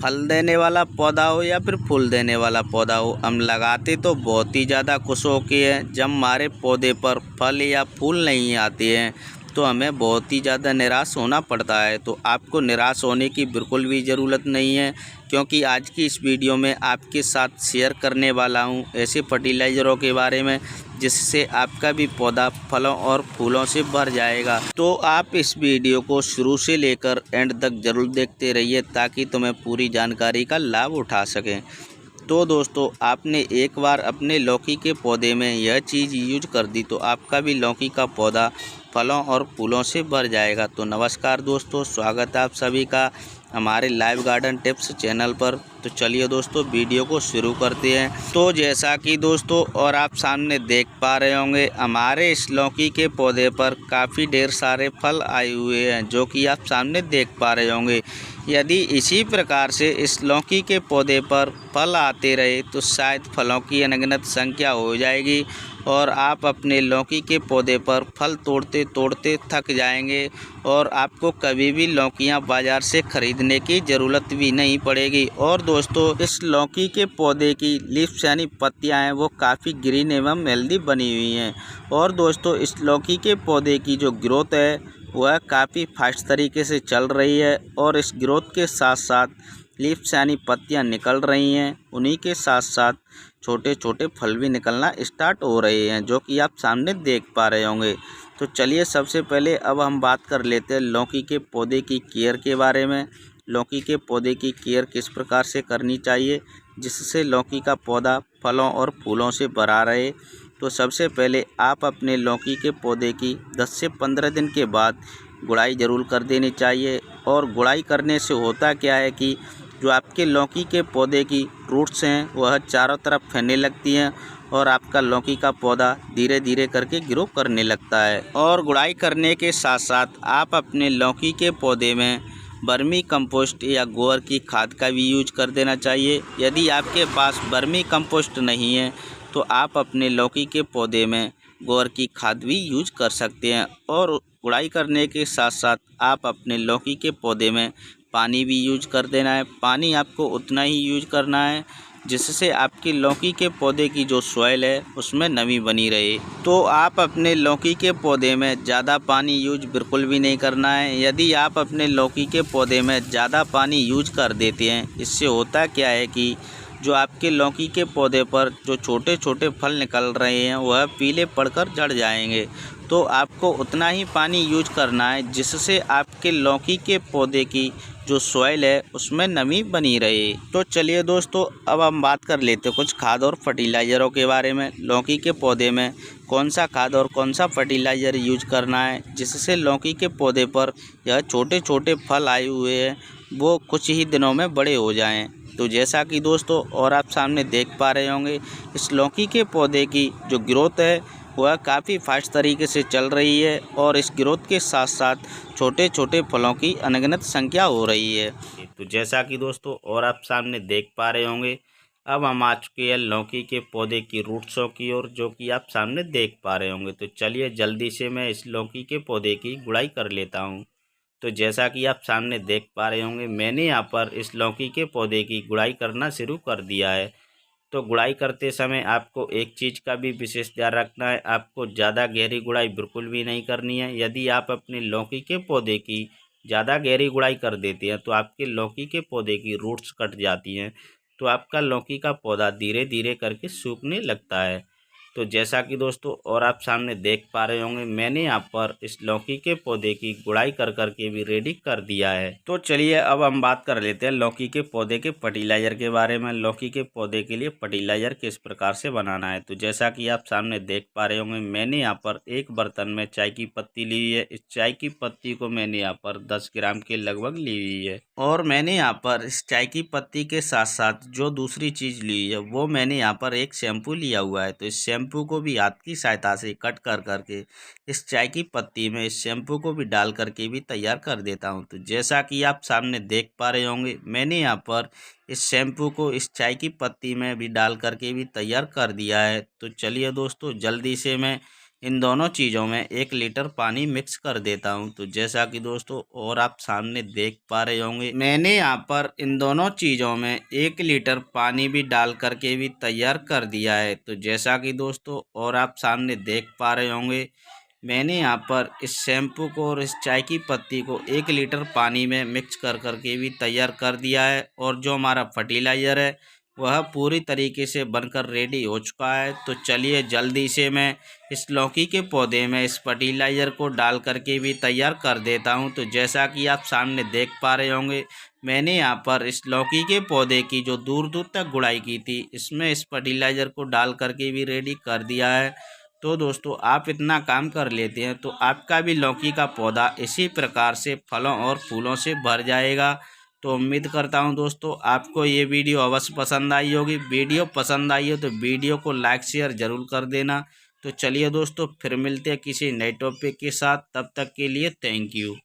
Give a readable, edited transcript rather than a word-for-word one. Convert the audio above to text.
फल देने वाला पौधा हो या फिर फूल देने वाला पौधा हो, हम लगाते तो बहुत ही ज़्यादा खुश होके हैं। जब हमारे पौधे पर फल या फूल नहीं आते हैं तो हमें बहुत ही ज़्यादा निराश होना पड़ता है। तो आपको निराश होने की बिल्कुल भी ज़रूरत नहीं है, क्योंकि आज की इस वीडियो में आपके साथ शेयर करने वाला हूं ऐसे फर्टिलाइज़रों के बारे में जिससे आपका भी पौधा फलों और फूलों से भर जाएगा। तो आप इस वीडियो को शुरू से लेकर एंड तक ज़रूर देखते रहिए ताकि तुम्हें पूरी जानकारी का लाभ उठा सकें। तो दोस्तों, आपने एक बार अपने लौकी के पौधे में यह चीज़ यूज कर दी तो आपका भी लौकी का पौधा फलों और फूलों से भर जाएगा। तो नमस्कार दोस्तों, स्वागत है आप सभी का हमारे लाइव गार्डन टिप्स चैनल पर। तो चलिए दोस्तों, वीडियो को शुरू करते हैं। तो जैसा कि दोस्तों और आप सामने देख पा रहे होंगे, हमारे इस लौकी के पौधे पर काफ़ी ढेर सारे फल आए हुए हैं, जो कि आप सामने देख पा रहे होंगे। यदि इसी प्रकार से इस लौकी के पौधे पर फल आते रहे तो शायद फलों की अनगिनत संख्या हो जाएगी और आप अपने लौकी के पौधे पर फल तोड़ते तोड़ते थक जाएंगे और आपको कभी भी लौकियां बाज़ार से ख़रीदने की ज़रूरत भी नहीं पड़ेगी। और दोस्तों, इस लौकी के पौधे की लीव्स यानी पत्तियां हैं वो काफ़ी ग्रीन एवं हेल्दी बनी हुई हैं। और दोस्तों, इस लौकी के पौधे की जो ग्रोथ है वह काफ़ी फास्ट तरीके से चल रही है और इस ग्रोथ के साथ साथ लीव्स यानी पत्तियां निकल रही हैं। उन्हीं के साथ साथ छोटे छोटे फल भी निकलना स्टार्ट हो रहे हैं, जो कि आप सामने देख पा रहे होंगे। तो चलिए, सबसे पहले अब हम बात कर लेते हैं लौकी के पौधे की केयर के बारे में। लौकी के पौधे की केयर किस प्रकार से करनी चाहिए जिससे लौकी का पौधा फलों और फूलों से भरा रहे। तो सबसे पहले आप अपने लौकी के पौधे की 10 से 15 दिन के बाद गुड़ाई ज़रूर कर देनी चाहिए। और गुड़ाई करने से होता क्या है कि जो आपके लौकी के पौधे की रूट्स हैं वह चारों तरफ फैलने लगती हैं और आपका लौकी का पौधा धीरे धीरे करके ग्रो करने लगता है। और गुड़ाई करने के साथ साथ आप अपने लौकी के पौधे में वर्मी कंपोस्ट या गोबर की खाद का भी यूज कर देना चाहिए। यदि आपके पास वर्मी कंपोस्ट नहीं है तो आप अपने लौकी के पौधे में गोबर की खाद भी यूज कर सकते हैं। और गुड़ाई करने के साथ साथ आप अपने लौकी के पौधे में पानी भी यूज कर देना है। पानी आपको उतना ही यूज करना है जिससे आपकी लौकी के पौधे की जो सॉइल है उसमें नमी बनी रहे। तो आप अपने लौकी के पौधे में ज़्यादा पानी यूज बिल्कुल भी नहीं करना है। यदि आप अपने लौकी के पौधे में ज़्यादा पानी यूज कर देते हैं, इससे होता क्या है कि जो आपके लौकी के पौधे पर जो छोटे छोटे फल निकल रहे हैं वह पीले पड़कर झड़ जाएंगे। तो आपको उतना ही पानी यूज करना है जिससे आपके लौकी के पौधे की जो सॉइल है उसमें नमी बनी रहे। तो चलिए दोस्तों, अब हम बात कर लेते हैं कुछ खाद और फर्टिलाइज़रों के बारे में। लौकी के पौधे में कौन सा खाद और कौन सा फर्टिलाइज़र यूज करना है जिससे लौकी के पौधे पर यह छोटे छोटे फल आए हुए हैं वो कुछ ही दिनों में बड़े हो जाएं। तो जैसा कि दोस्तों और आप सामने देख पा रहे होंगे, इस लौकी के पौधे की जो ग्रोथ है वह काफ़ी फास्ट तरीके से चल रही है और इस ग्रोथ के साथ साथ छोटे छोटे फलों की अनगिनत संख्या हो रही है। तो जैसा कि दोस्तों और आप सामने देख पा रहे होंगे, अब हम आ चुके हैं लौकी के पौधे की रूट्सों की ओर, जो कि आप सामने देख पा रहे होंगे। तो चलिए जल्दी से मैं इस लौकी के पौधे की गुड़ाई कर लेता हूँ। तो जैसा कि आप सामने देख पा रहे होंगे, मैंने यहाँ पर इस लौकी के पौधे की गुड़ाई करना शुरू कर दिया है। तो गुड़ाई करते समय आपको एक चीज़ का भी विशेष ध्यान रखना है, आपको ज़्यादा गहरी गुड़ाई बिल्कुल भी नहीं करनी है। यदि आप अपने लौकी के पौधे की ज़्यादा गहरी गुड़ाई कर देते हैं तो आपके लौकी के पौधे की रूट्स कट जाती हैं, तो आपका लौकी का पौधा धीरे धीरे करके सूखने लगता है। तो जैसा कि दोस्तों और आप सामने देख पा रहे होंगे, मैंने यहाँ पर इस लौकी के पौधे की गुड़ाई कर करके भी रेडी कर दिया है। तो चलिए अब हम बात कर लेते हैं लौकी के पौधे के फर्टिलाइज़र के बारे में। लौकी के पौधे के लिए फर्टिलाइज़र किस प्रकार से बनाना है। तो जैसा कि आप सामने देख पा रहे होंगे, मैंने यहाँ पर एक बर्तन में चाय की पत्ती ली हुई है। इस चाय की पत्ती को मैंने यहाँ पर 10 ग्राम के लगभग ली हुई है। और मैंने यहाँ पर इस चाय की पत्ती के साथ साथ जो दूसरी चीज़ ली है वो मैंने यहाँ पर एक शैम्पू लिया हुआ है। तो इस शैम्पू को भी हाथ की सहायता से कट कर करके इस चाय की पत्ती में इस शैम्पू को भी डाल करके भी तैयार कर देता हूँ। तो जैसा कि आप सामने देख पा रहे होंगे, मैंने यहाँ पर इस शैम्पू को इस चाय की पत्ती में भी डाल करके भी तैयार कर दिया है। तो चलिए दोस्तों, जल्दी से मैं इन दोनों चीज़ों में 1 लीटर पानी मिक्स कर देता हूँ। तो जैसा कि दोस्तों और आप सामने देख पा रहे होंगे, मैंने यहाँ पर इन दोनों चीज़ों में 1 लीटर पानी भी डाल करके भी तैयार कर दिया है। तो जैसा कि दोस्तों और आप सामने देख पा रहे होंगे, मैंने यहाँ पर इस शैम्पू को और इस चाय की पत्ती को 1 लीटर पानी में मिक्स कर करके भी तैयार कर दिया है। और जो हमारा फर्टिलाइज़र है वह पूरी तरीके से बनकर रेडी हो चुका है। तो चलिए जल्दी से मैं इस लौकी के पौधे में इस फर्टिलाइज़र को डाल करके भी तैयार कर देता हूं। तो जैसा कि आप सामने देख पा रहे होंगे, मैंने यहां पर इस लौकी के पौधे की जो दूर दूर तक गुड़ाई की थी, इसमें इस फर्टिलाइज़र को डाल करके भी रेडी कर दिया है। तो दोस्तों आप इतना काम कर लेते हैं तो आपका भी लौकी का पौधा इसी प्रकार से फलों और फूलों से भर जाएगा। तो उम्मीद करता हूं दोस्तों आपको ये वीडियो अवश्य पसंद आई होगी। वीडियो पसंद आई हो तो वीडियो को लाइक शेयर ज़रूर कर देना। तो चलिए दोस्तों फिर मिलते हैं किसी नए टॉपिक के साथ, तब तक के लिए थैंक यू।